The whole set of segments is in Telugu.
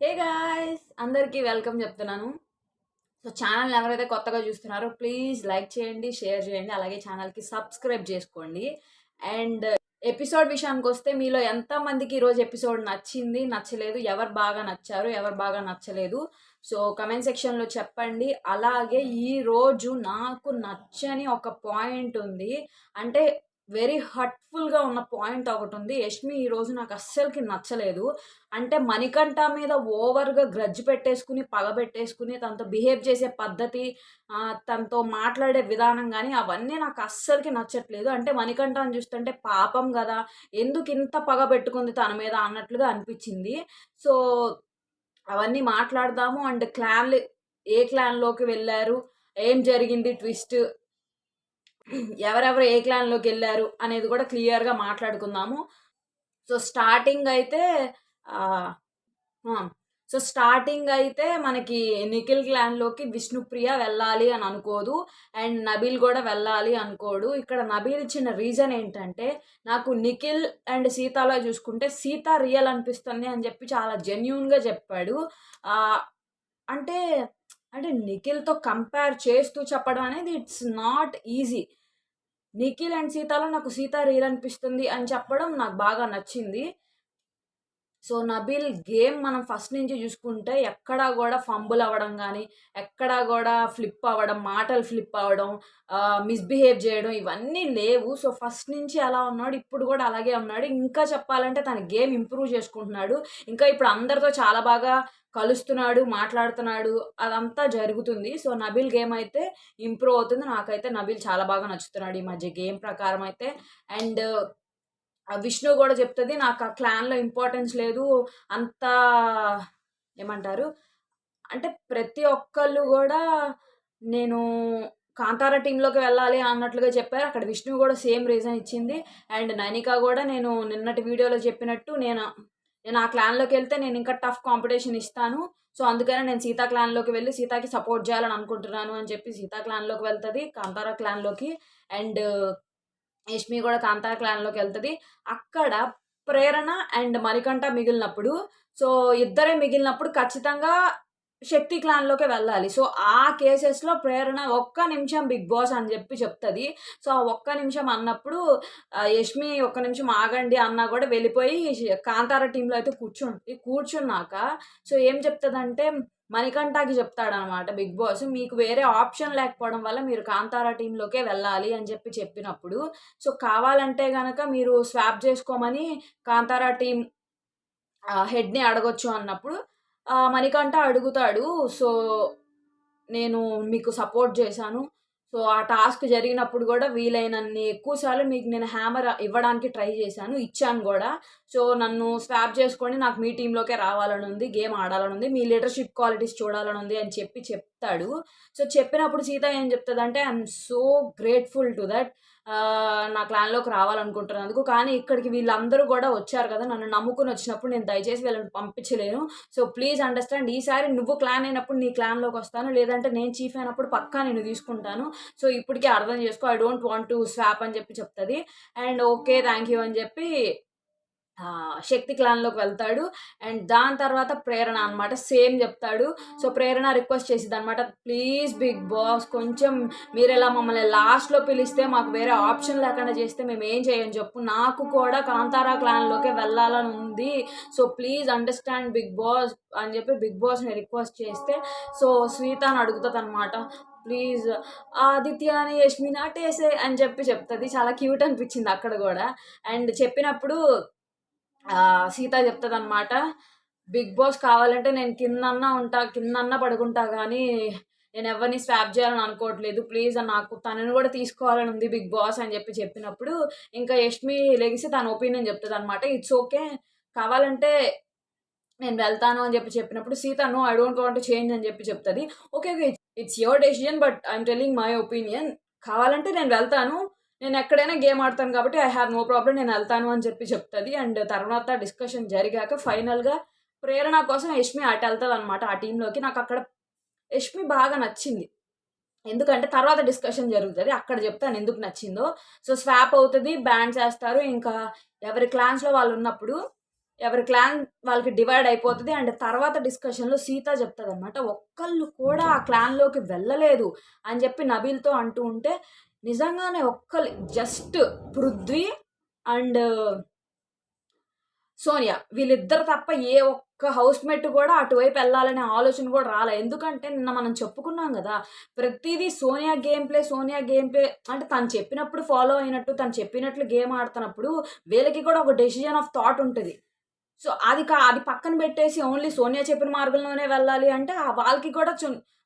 హే గాయ్స్, అందరికీ వెల్కమ్ చెప్తున్నాను. సో ఛానల్ ఎవరైతే కొత్తగా చూస్తున్నారో ప్లీజ్ లైక్ చేయండి, షేర్ చేయండి, అలాగే ఛానల్కి సబ్స్క్రైబ్ చేసుకోండి. అండ్ ఎపిసోడ్ విషయానికి వస్తే మీలో ఎంతమందికి ఈరోజు ఎపిసోడ్ నచ్చింది, నచ్చలేదు, ఎవరు బాగా నచ్చారు, ఎవరు బాగా నచ్చలేదు, సో కమెంట్ సెక్షన్లో చెప్పండి. అలాగే ఈరోజు నాకు నచ్చని ఒక పాయింట్ ఉంది, అంటే వెరీ హర్ట్ఫుల్గా ఉన్న పాయింట్ ఒకటి ఉంది. యష్మి ఈరోజు నాకు అస్సలకి నచ్చలేదు. అంటే మణికంఠ మీద ఓవర్‌గా గ్రడ్జ్ పెట్టేసుకుని, పగ పెట్టేసుకుని, తనతో బిహేవ్ చేసే పద్ధతి, తనతో మాట్లాడే విధానం గానీ, అవన్నీ నాకు అస్సలకి నచ్చట్లేదు. అంటే మణికంఠని చూస్తుంటే పాపం గదా! ఎందుకింత పగ పెట్టుకుంది తన మీద అన్నట్లుగా అనిపిచ్చింది. సో, అవన్నీ మాట్లాడదాము. అండ్ క్లాన్‌లు ఏ క్లాన్‌లోకి వెళ్లారు? ఏం జరిగింది ట్విస్ట్? ఎవరెవరు ఏ క్లాన్‌లోకెళ్లారు? అనేది కూడా క్లియర్‌గా మాట్లాడుకుందాము. సో, స్టార్టింగ్ అయితే ఆహ్, ఆ! సో, స్టార్టింగ్ అయితే మనకి నిఖిల్ క్లాన్‌లోకి విష్ణుప్రియ వెళ్ళాలి అని అనుకోదు. అండ్ నబీల్ గూడా వెళ్ళాలి అనుకోడు. ఇక్కడ నబీల్ ఇచ్చిన రీజన్ ఏంటంటే, నాకు నిఖిల్ అండ్ సీతలో చూసుకుంటే సీత రియల్ అనిపిస్తుంది అని చెప్పి చాలా జెన్యూన్‌గా చెప్పాడు. ఆహ్, అంటే, అంటే నిఖిల్‌తో కంపేర్ చేస్తూ చెప్పడం అనేది it's not easy. Nikhil and సీతలో నాకు సీత రియల్ అనిపిస్తుంది అని చెప్పడం నాకు బాగా నచ్చింది. సో, నబీల్ గేమ్ మనం ఫస్ట్ నుంచి చూసుకుంటే ఎక్కడా గూడా ఫంబుల్ అవ్వడం గానీ, ఎక్కడా గూడా ఫ్లిప్ అవ్వడం, మాటలు ఫ్లిప్ అవ్వడం, మిస్‌బిహేవ్ జేయడం ఇవన్నీ లేవు. సో, ఫస్ట్ నుంచి ఎలా ఉన్నాడో ఇప్పుడు గూడా అలాగే ఉన్నాడు. ఇంకా చెప్పాలంటే తన గేమ్ ఇంప్రూవ్ చేసుకుంటున్నాడు. ఇంకా ఇప్పుడు అందరితో చాలా బాగా కలుస్తున్నాడు, మాట్లాడుతున్నాడు. అదంతా జరుగుతుంది. సో, నబీల్ గేమ్ అయితే ఇంప్రూవ్ అవుతుంది. నాకైతే నబీల్ చాలా బాగా నచ్చుతున్నాడు ఈ మధ్య గేమ్ ప్రకారం అయితే. అండ్ విష్ణు గూడా చెప్తది, నాకు ఆ క్లాన్‌లో ఇంపార్టెన్స్ లేదు. అంతా ఏమంటారు? అంటే ప్రతి ఒక్కళ్ళు గూడా నేను కాంతార టీమ్‌లోకి వెళ్ళాలి అన్నట్లుగా చెప్పారు. అక్కడ విష్ణు గూడా సేమ్ రీజన్ ఇచ్చింది. అండ్ నైనిక గూడా నేను నిన్నటి వీడియోలో చెప్పినట్టు నేను ఆ క్లాన్‌లోకెళ్తే నేను ఇంకా టఫ్ కాంపిటీషన్ ఇస్తాను. సో, అందుకనే నేను సీత క్లాన్‌లోకి వెళ్లి సీతకి సపోర్ట్ చేయాలని అనుకుంటున్నాను అని చెప్పి సీత క్లాన్‌లోకి వెళ్తది. కాంతార క్లాన్‌లోకి. అండ్ యష్మి గూడా కాంతార క్లాన్‌లోకెళ్తది. అక్కడ ప్రేరణ అండ్ మణికంఠ మిగిలినప్పుడు, సో, ఇద్దరే మిగిలినప్పుడు ఖచ్చితంగా శక్తి క్లాన్‌లోకే వెళ్ళాలి. సో, ఆ కేసెస్‌లో ప్రేరణ ఒక్క నిమిషం బిగ్ బాస్ అని జెప్పి చెప్తది. సో, ఆ ఒక్క నిమిషం అన్నప్పుడు యష్మి ఒక్క నిమిషం ఆగండి అన్నా గూడా వెళ్ళిపోయి కాంతార టీమ్‌లో అయితే కూర్చుంటది. కూర్చున్నాక సో, ఏం చెప్తదంటే మణికంఠకి చెప్తాడనమాట బిగ్ బాస్. మీకు వేరే ఆప్షన్ లేకపోవడం వల్ల మీరు కాంతార టీమ్‌లోకే వెళ్ళాలి అని చెప్పినప్పుడు, సో, కావాలంటే గనక మీరు స్వాప్ చేసుకోమని కాంతార టీమ్ హెడ్‌ని అడగొచ్చు అన్నప్పుడు మణికంఠ అడుగుతాడు. సో, నేను మీకు సపోర్ట్ చేశాను. సో, ఆ టాస్క్ జరిగినప్పుడు గూడా వీలైనన్ని ఎక్కువ సార్లు మీకు నేను హ్యామర్ ఇవ్వడానికి ట్రై చేశాను. ఇచ్చాను గూడా. సో, నన్ను స్వాప్ చేసుకోండి. నాకు మీ టీమ్‌లోకే రావాలనుంది. గేమ్ ఆడాలనుంది. మీ లీడర్‌షిప్ క్వాలిటీస్ చూడాలనుంది అని చెప్తాడు. సో, చెప్పినప్పుడు సీత ఏం చెప్తదంటే, I am so grateful to that. నా క్లాన్‌లోకి రావాలనుకుంటున్నందుకు. కానీ ఇక్కడికి వీళ్ళందరూ గూడా వచ్చారు కదా! నన్ను నమ్ముకొని వచ్చినప్పుడు నేను దయచేసి వీళ్ళని పంపించలేను. So, please understand. ఈసారి నువ్వు క్లాన్ అయినప్పుడు నీ క్లాన్‌లోకొస్తాను. లేదంటే నేను చీఫ్ అయినప్పుడు పక్కా నిన్ను తీసుకుంటాను. సో, ఇప్పటికే అర్థం చేసుకో. I don't want to swap అని చెప్పి చెప్తది. And okay. థాంక్ యూ అని చెప్పి శక్తి క్లాన్‌లోకి వెళ్తాడు. అండ్ దాని తర్వాత ప్రేరణ అనమాట. సేమ్ జెప్తాడు. సో, ప్రేరణ రిక్వెస్ట్ చేసిద్దనమాట. ప్లీజ్ బిగ్ బాస్ కొంచెం మీరిలా మమ్మల్ని లాస్ట్‌లో పిలిస్తే మాకు వేరే ఆప్షన్ లేకుండా చేస్తే మేమేం చేయం జెప్పు. నాకు కూడా కాంతారా క్లాన్‌లోకే వెళ్ళాలని ఉంది. So, please understand Bigg Boss అని జెప్పి బిగ్ బాస్‌ని రిక్వెస్ట్ చేస్తే, సో, శ్వేతని అడుగుతదనమాట. ప్లీజ్ ఆదిత్యని, యష్మిని అటేసేయ్ అని చెప్తది. చాలా క్యూట్ అనిపిచ్చింది అక్కడ గూడా. అండ్ చెప్పినప్పుడు సీత చెప్తదనమాట. బిగ్ బాస్ కావాలంటే నేను కిందన్నా ఉంటా, కిందన్నా పడుకుంటా గానీ, నేనెవరిని స్వాప్ జేయాలని అనుకోవట్లేదు. ప్లీజ్ నాకు తనని గూడా తీసుకోవాలని ఉంది బిగ్ బాస్ అని చెప్పినప్పుడు, ఇంకా యష్మి లెగిసి తన ఒపీనియన్ చెప్తదనమాట. It's okay. కావాలంటే నేను వెళ్తాను అని చెప్పినప్పుడు, Seetha no I don't want to change అని చెప్తది. Okay. Okay. It's your decision but I'm telling my opinion. కావాలంటే నేను వెళ్తాను. నేనెక్కడైనా గేమ్ ఆడతాను కాబట్టి ఐ హావ్ నో ప్రాబ్లమ్ నేనెళ్తాను అని చెప్తది. అండ్ తర్వాత డిస్కషన్ జరిగాక ఫైనల్‌గా ప్రేరణ కోసం యష్మి అటెళ్తదనమాట ఆ టీమ్‌లోకి. నాకక్కడ యష్మి బాగా నచ్చింది. ఎందుకంటే తర్వాత డిస్కషన్ జరుగుతది. అక్కడ చెప్తాను ఎందుకు నచ్చిందో. సో, స్వాప్ అవుతది. బ్యాన్స్ ఏస్తారు. ఇంకా ఎవరి క్లాన్స్‌లో వాళ్ళున్నప్పుడు ఎవరి క్లాన్ వాళ్ళకి డివైడ్ అయిపోతది. అండ్ తర్వాత డిస్కషన్‌లో సీత చెప్తదనమాట. ఒక్కళ్ళు కూడా ఆ క్లాన్‌లోకి వెళ్ళలేదు అని చెప్పి నబీల్‌తో అంటూ ఉంటే, నిజంగానే జస్ట్ పృథ్వీ అండ్ సోనియా వీళ్ళిద్దరు తప్ప ఏ ఒక్క హౌస్‌మేట్ కూడా అటువైపు ఎళ్ళాలనే ఆలోచన కూడా రాలే. ఎందుకంటే నిన్న మనం చెప్పుకున్నాం గదా! ప్రతీదీ సోనియా గేమ్ ప్లే అంటే తను చెప్పినప్పుడు ఫాలో అయినట్టు, తను చెప్పినట్లు గేమ్ ఆడుతున్నప్పుడు వీళ్ళకి కూడా ఒక డెసిషన్ ఆఫ్ థాట్ ఉంటది. సో, అది పక్కన పెట్టేసి ఓన్లీ సోనియా చెప్పిన మార్గంలోనే వెళ్ళాలి అంటే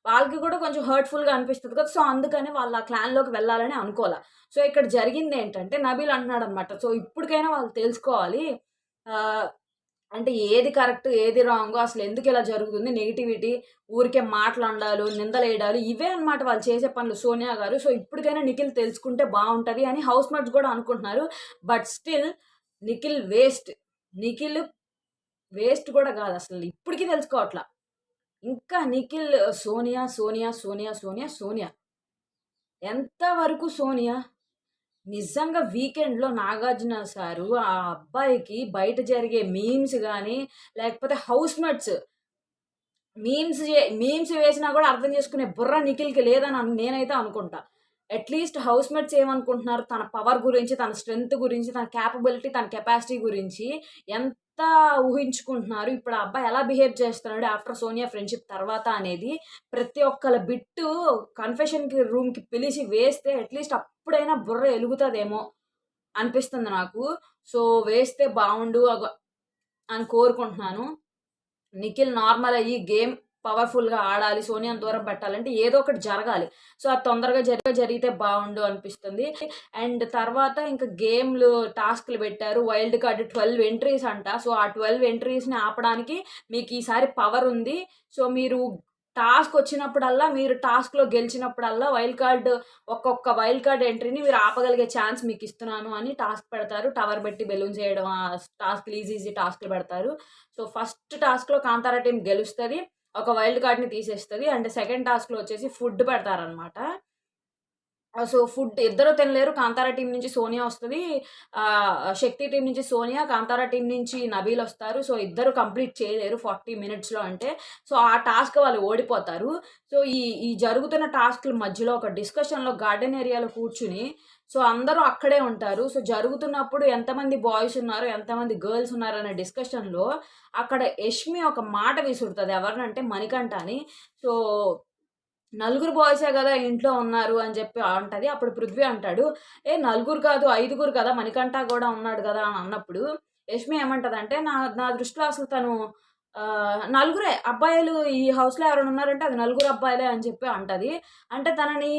వాళ్ళకి కూడా కొంచెం హర్ట్‌ఫుల్‌గా అనిపిస్తది కదా! సో, అందుకని వాళ్ళు ఆ క్లాన్‌లోకి వెళ్ళాలని అనుకోల. సో, ఇక్కడ జరిగిందేంటంటే నబీల్ అంటున్నాడనమాట. సో, ఇప్పటికైనా వాళ్ళు తెలుసుకోవాలి. ఆహ్, అంటే ఏది కరెక్ట్, ఏది రాంగో అసలెందుకిలా జరుగుతుంది? నెగటివిటీ, ఊరికే మాటలనడాలు, నిందలేయడాలు ఇవే అన్నమాట వాళ్ళు చేసే పనులు సోనియా గారు. సో, ఇప్పటికైనా నిఖిల్ తెలుసుకుంటే బావుంటది అని హౌస్‌మేట్స్ గూడా అనుకుంటున్నారు. But still Nikhil waste. Nikhil waste గూడా గాదసలు. ఇప్పటికి తెలుసుకోవట్ల. ఇంకా నిఖిల్ సోనియా. ఎంత వరకు సోనియా? నిజంగా వీకెండ్‌లో నాగార్జున సారు ఆ అబ్బాయికి బయట జరిగే మీమ్స్ గాని, లేకపోతే హౌస్‌మేట్స్ మీమ్స్ వేసినా గూడా అర్థం చేసుకునే బుర్ర నిఖిల్‌కి లేదని నేనైతే అనుకుంటా. అట్‌లీస్ట్ హౌస్‌మేట్స్ ఏమనుకుంటున్నారు, తన పవర్ గురించి, తన స్ట్రెంత్ గురించి, తన కేపబిలిటీ, తన కెపాసిటీ గురించి ఎంత ఊహించుకుంటున్నారు. ఇప్పుడు ఆ అబ్బాయి ఎలా బిహేవ్ చేస్తున్నాడు ఆఫ్టర్ సోనియా ఫ్రెండ్‌షిప్ తర్వాత అనేది ప్రతి ఒక్కళ్ళ బిట్టు కన్ఫెషన్‌కి రూమ్‌కి పిలిచి వేస్తే అట్‌లీస్ట్ అప్పుడైనా బుర్ర ఎలుగుతదేమో అనిపిస్తుంది నాకు. సో, వేస్తే బావుండు అని కోరుకుంటున్నాను. నిఖిల్ నార్మల్ అయ్యి గేమ్ పవర్‌ఫుల్‌గా ఆడాలి. సోనియాని దూరం పెట్టాలంటే ఏదో ఒకటి జరగాలి. సో, అది తొందరగా జరిగితే బావుండు అనిపిస్తుంది. అండ్ తర్వాత ఇంక గేమ్‌లు టాస్క్‌లు పెట్టారు. వైల్డ్ కార్డ్ 12 ఎంట్రీస్ అంట. సో, ఆ 12 ఎంట్రీస్‌ని ఆపడానికి మీకీసారి పవరుంది. సో, మీరు టాస్క్‌లో గెలిచినప్పుడల్లా ఒక్కొక్క వైల్డ్ కార్డ్ ఎంట్రీని మీరు ఆపగలిగే ఛాన్స్ మీకిస్తున్నాను అని టాస్క్ పెడతారు. టవర్ బెట్టి బెలూన్స్ ఎయడం టాస్క్‌లు ఈజీ టాస్క్‌లు పెడతారు. సో, ఫస్ట్ టాస్క్‌లో కాంతారా టీమ్ గెలుస్తది. ఒక వైల్డ్ కార్డ్‌ని తీసేస్తది. అండ్ సెకండ్ టాస్క్‌లో వచ్చేసి ఫుడ్ పెడతారనమాట. సో, ఫుడ్ ఇద్దరు తినలేరు. కాంతారా టీమ్ నుంచి సోనియా వస్తది. శక్తి టీమ్ నుంచి సోనియా, కాంతారా టీమ్ నుంచి నబీలొస్తారు. సో, ఇద్దరు కంప్లీట్ చేయలేరు 40 మినిట్స్‌లో అంటే. సో, ఆ టాస్క్ వాళ్ళు ఓడిపోతారు. సో, ఈ ఈ జరుగుతున్న టాస్క్‌ల మధ్యలో ఒక డిస్కషన్‌లో గార్డెన్ ఏరియాలో కూర్చొని సో, అందరూ అక్కడే ఉంటారు. సో, జరుగుతున్నప్పుడు ఎంతమంది బాయ్స్ ఉన్నారు, ఎంతమంది గర్ల్స్ ఉన్నారనే డిస్కషన్‌లో అక్కడ యష్మి ఒక మాట విసురుతది. ఎవరినంటే మణికంఠని. సో నలుగురు బాయ్సే గదా! ఇంట్లో ఉన్నారు అని జెప్పి అంటది. అప్పుడు పృథ్వీ అంటాడు, "ఏ నలుగురు కాదు, ఐదుగురు కదా! మణికంఠ గూడా ఉన్నాడు గదా!" అని అన్నప్పుడు యష్మి ఏమంటదంటే, "నా నా దృష్టిలో అసలు తను నలుగురే అబ్బాయిలు ఈ హౌస్‌లో ఎవరైనా ఉన్నారంటే అది నలుగురు అబ్బాయిలే" అని చెప్పి అంటది. అంటే తనని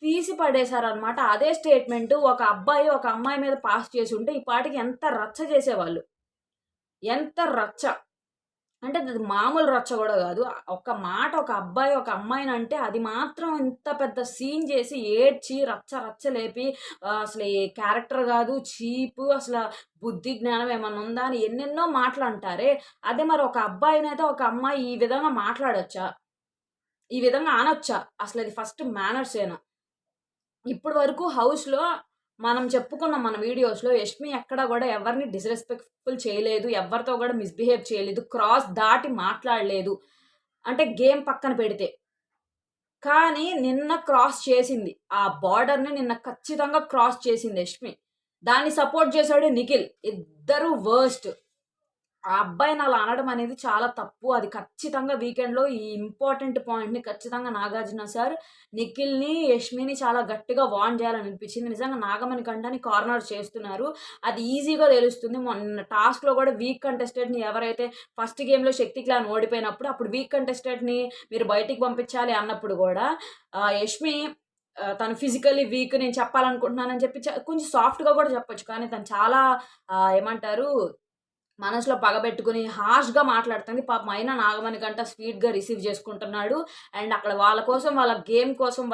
తీసి పడేశారనమాట. అదే స్టేట్‌మెంటు ఒక అబ్బాయి, ఒక అమ్మాయి మీద పాస్ చేసుంటే ఈ పాటికి ఎంత రచ్చ చేసేవాళ్ళు. ఎంత రచ్చ. అంటే అది మామూలు రచ్చ గూడా గాదు. ఒక మాట ఒక అబ్బాయి, ఒక అమ్మాయినంటే అది మాత్రం ఇంత పెద్ద సీన్ జేసి, ఏడ్చి, రచ్చ లేపి అసలు ఏ క్యారెక్టర్ గాదు, చీపు, బుద్ధి, జ్ఞానం ఏమన్నా ఉందా అని ఎన్నెన్నో మాటలంటారే. అదే మరి ఒక అబ్బాయినైతే ఒక అమ్మాయి ఈ విధంగా మాట్లాడొచ్చా? ఈ విధంగా అనొచ్చా? అసలది ఫస్ట్ మేనర్సేనా? ఇప్పటి వరకు హౌస్‌లో మనం చెప్పుకున్నాం మన వీడియోస్‌లో యష్మి ఎక్కడ గూడా ఎవరిని డిస్‌రెస్పెక్ట్‌ఫుల్ చేయలేదు. ఎవ్వరితో గూడా మిస్‌బిహేవ్ చేయలేదు. క్రాస్ దాటి మాట్లాడలేదు. అంటే గేమ్ పక్కన పెడితే. కానీ నిన్న క్రాస్ చేసింది. ఆ బోర్డర్‌ని నిన్న ఖచ్చితంగా క్రాస్ చేసింది యష్మి. దాన్ని సపోర్ట్ చేసాడు నిఖిల్. ఇద్దరు వరస్ట్. ఆ అబ్బాయిని అలా అనడం అనేది చాలా తప్పు. అది ఖచ్చితంగా వీకెండ్‌లో ఈ ఇంపార్టెంట్ పాయింట్‌ని ఖచ్చితంగా నాగార్జున సార్ నిఖిల్‌ని, యష్మిని చాలా గట్టిగా వార్న్ చేయాలని అనిపించింది. నిజంగా నాగమణి కంఠని కార్నర్ చేస్తున్నారు. అది ఈజీగా తెలుస్తుంది. మొన్న టాస్క్‌లో కూడా వీక్ కంటెస్టెంట్‌ని ఎవరైతే ఫస్ట్ గేమ్‌లో శక్తి క్లాన్ ఓడిపోయినప్పుడు అప్పుడు వీక్ కంటెస్టెంట్‌ని మీరు బయటికి పంపించాలి అన్నప్పుడు గూడా యష్మి తను ఫిజికల్లీ వీక్ నేను చెప్పాలనుకుంటున్నానని చెప్పి కొంచెం సాఫ్ట్‌గా కూడా చెప్పొచ్చు. కానీ తను చాలా ఏమంటారు మనసులో పగబెట్టుకొని హార్ష్‌గా మాట్లాడుతుంది. పాపం అయినా నాగమణి కంట స్వీట్‌గా రిసీవ్ చేసుకుంటున్నాడు. అండ్ అక్కడ వాళ్ళ కోసం, వాళ్ళ గేమ్ కోసం,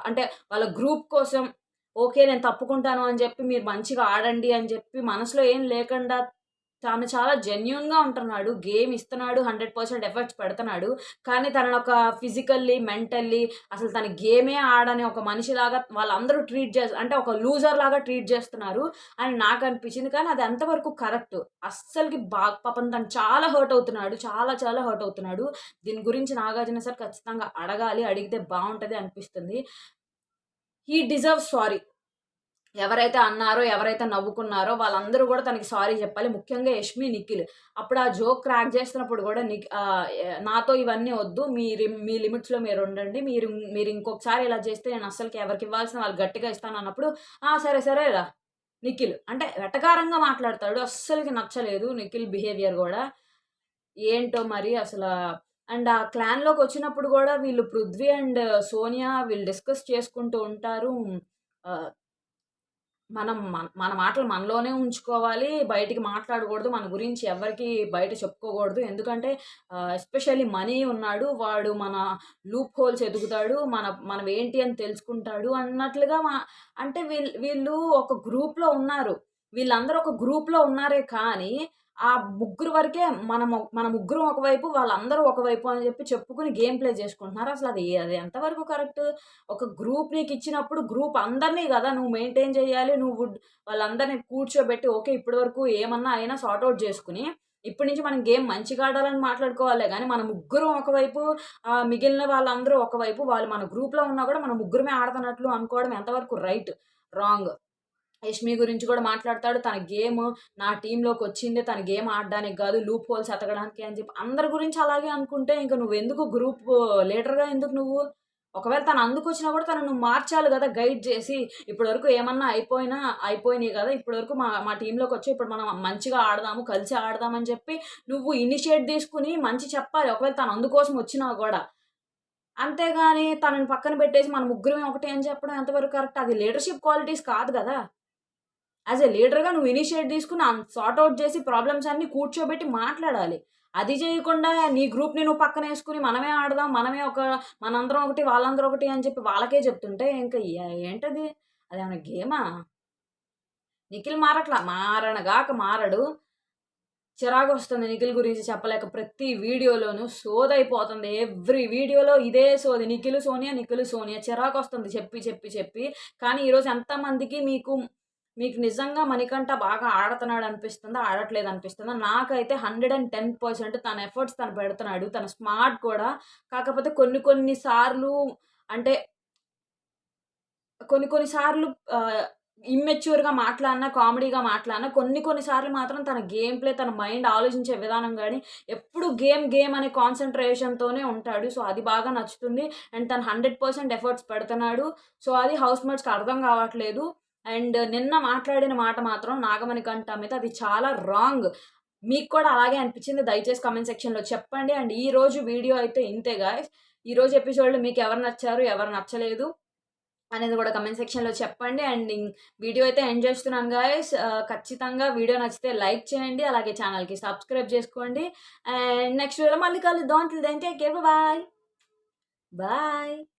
అంటే వాళ్ళ గ్రూప్ కోసం ఓకే. నేను తప్పుకుంటాను అని జెప్పి మీరు మంచిగా ఆడండి అని జెప్పి మనసులో ఏం లేకుండా తను చాలా జెన్యూన్‌గా ఉంటున్నాడు. గేమ్ ఇస్తున్నాడు. 100% ఎఫర్ట్స్ పెడుతున్నాడు. కానీ తననొక ఫిజికల్లీ, మెంటల్లీ అసలు తను గేమే ఆడని ఒక మనిషిలాగా వాళ్ళందరూ అంటే ఒక లూజర్‌లాగా ట్రీట్ చేస్తున్నారు అని నాకనిపించింది. కానీ అది ఎంతవరకు కరెక్ట్? అస్సలకి పాపం తను చాలా హర్ట్ అవుతున్నాడు. చాలా చాలా హర్ట్ అవుతున్నాడు. దీని గురించి నాగార్జున సార్ ఖచ్చితంగా అడగాలి. అడిగితే బావుంటది అనిపిస్తుంది. హి డిజర్వ్స్ సారీ. ఎవరైతే అన్నారో, ఎవరైతే నవ్వుకున్నారో వాళ్ళందరూ గూడా తనకి సారీ జెప్పాలి. ముఖ్యంగా యష్మి, నిఖిల్. అప్పుడు ఆ జోక్ క్రాక్ జేస్తున్నప్పుడు గూడా నాతో ఇవన్నీ ఒద్దు. మీ లిమిట్స్‌లో మీరుండండి. మీరింకొకసారి ఇలా జేస్తే నేను అస్సలకి ఎవరికివ్వాల్సిన వాళ్ళకి గట్టిగా ఇస్తానన్నప్పుడు, ఆ! సరే సరేరా నిఖిల్. అంటే వెటకారంగా మాట్లాడతాడు. అస్సలకి నచ్చలేదు నిఖిల్ బిహేవియర్ గూడా. ఏంటో మరి అసలా అండ్ ఆ క్లాన్‌లోకొచ్చినప్పుడు గూడా వీళ్ళు పృథ్వీ అండ్ సోనియా వీళ్ళు డిస్కస్ చేసుకుంటూ ఉంటారు. ఆహ్ మన మాటలు మనలోనే ఉంచుకోవాలి. బయటికి మాట్లాడకూడదు. మన గురించి ఎవ్వరికీ బయట చెప్పుకోకూడదు. ఎందుకంటే ఎస్పెషల్లీ మనీ ఉన్నాడు. వాడు మన లూప్ హోల్స్ ఎతుకుతాడు. మనం ఏంటి అని తెలుసుకుంటాడు అన్నట్లుగా అంటే వీళ్ళు ఒక గ్రూప్‌లో ఉన్నారు. వీళ్ళందరూ ఒక గ్రూప్‌లో ఉన్నారే కానీ, ఆ ముగ్గురు వరకే మన ముగ్గురం ఒకవైపు, వాళ్ళందరూ ఒకవైపు అని చెప్పుకొని గేమ్ ప్లే చేసుకుంటున్నారు. అది ఎంతవరకు కరెక్టు? ఒక గ్రూప్ నీకిచ్చినప్పుడు గ్రూప్ అందరిని గదా! నువ్వు మెయింటైన్ చేయాలి. వాళ్ళందరిని కూర్చోబెట్టి ఓకే. ఇప్పటి వరకు ఏమన్నా అయినా సార్ట్ ఔట్ చేసుకొని, ఇప్పటి నుంచి మనం గేమ్ మంచిగా ఆడాలని మాట్లాడుకోవాలే గానీ, మన ముగ్గురం ఒకవైపు మిగిలిన వాళ్ళందరూ ఒకవైపు, వాళ్ళు మన గ్రూప్‌లో ఉన్నా గూడా మన ముగ్గురమే ఆడుతున్నట్లు అనుకోవడం ఎంతవరకు రైట్? రాంగ్. యష్మి గురించి కూడా మాట్లాడతాడు. తన గేమ్ నా టీమ్‌లోకొచ్చిందే తన గేమ్ ఆడడానికి గాదు. లూప్ హోల్స్ ఎతకడానికి అని చెప్పి అందరి గురించి అలాగే అనుకుంటే ఇంక నువ్వెందుకు గ్రూప్ లీడర్‌గా ఎందుకు నువ్వు? ఒకవేళ తను అందుకొచ్చినా కూడా తనను నువ్వు మార్చాలి గదా! గైడ్ చేసి. ఇప్పటివరకు ఏమన్నా అయిపోయినాయి గదా! ఇప్పటివరకు మా మా టీమ్‌లోకొచ్చావు. ఇప్పుడు మనం మంచిగా ఆడదాము, కలిసి ఆడదాం అని చెప్పి నువ్వు ఇనిషియేట్ తీసుకొని మంచి చెప్పాలి. ఒకవేళ తను అందుకోసం వచ్చినా గూడా. అంతేగాని తనని పక్కన పెట్టేసి మన ముగ్గురమే ఒకటే అని చెప్పడం ఎంతవరకు కరెక్ట్? అది లీడర్‌షిప్ క్వాలిటీస్ కాదు గదా! యాస్ ఎ లీడర్‌గా నువ్వు ఇనిషియేట్ తీసుకొని సార్ట్ ఔట్ చేసి ప్రాబ్లమ్స్ అన్నీ కూర్చోబెట్టి మాట్లాడాలి. అది చేయకుండా నీ గ్రూప్‌ని నువ్వు పక్కనేసుకొని మనమే ఆడదాం. మనందరం ఒకటి, వాళ్ళందరూ ఒకటి అని చెప్పి వాళ్ళకే చెప్తుంటే ఇంక ఏంటది? అదేమన్నా గేమా? నిఖిల్ మారనగాక మారడు. చిరాకొస్తుంది నిఖిల్ గురించి చెప్పలేక. ప్రతి వీడియోలోనూ సోదయిపోతుంది. ఎవ్రి వీడియోలో ఇదే సోది. నిఖిల్, సోనియా, నిఖిల్, సోనియా. చిరాకొస్తుంది చెప్పి, చెప్పి, చెప్పి. కానీ ఈరోజు ఎంతమందికి మీకు నిజంగా మణికంఠ బాగా ఆడతన్నాడనిపిస్తుందా? ఆడట్లేదనిపిస్తుందా? నాకైతే 110% తన ఎఫర్ట్స్ తను పెడుతున్నాడు. తను స్మార్ట్ కూడా. కాకపోతే కొన్ని కొన్ని సార్లు అంటే కొన్ని కొన్ని సార్లు ఇమ్మెచ్యూర్‌గా మాట్లాడినా, కామెడీగా మాట్లాడినా కొన్ని కొన్ని సార్లు మాత్రం తన గేమ్ ప్లే, తన మైండ్ ఆలోచించే విధానం గాని, ఎప్పుడు గేమ్ అనే కాన్సంట్రేషన్‌తోనే ఉంటాడు. సో, అది బాగా నచ్చుతుంది. అండ్ తను 100% ఎఫర్ట్స్ పెడుతున్నాడు. సో, అది హౌస్‌మేట్స్‌కి అర్థం కావట్లేదు. అండ్ నిన్న మాట్లాడిన మాట మాత్రం నాగమణికంఠ మీద అది చాలా రాంగ్. మీకు కూడా అలాగే అనిపించింది దయచేసి కామెంట్ సెక్షన్‌లో చెప్పండి. అండ్ ఈరోజు వీడియో అయితే ఇంతే గాయ్స్. ఈరోజు ఎపిసోడ్‌లో మీకెవరు నచ్చారు? ఎవరు నచ్చలేదు? అనేది గూడా కామెంట్ సెక్షన్‌లో చెప్పండి. అండ్ వీడియో అయితే ఎండ్ చేస్తున్నాను గాయ్స్. ఖచ్చితంగా వీడియో నచ్చితే లైక్ చేయండి. అలాగే ఛానెల్‌కి సబ్స్క్రైబ్ చేసుకోండి. అండ్ నెక్స్ట్ వీడియోలో మళ్ళీ కలుద్దాం. Till then take care. Bye. Bye.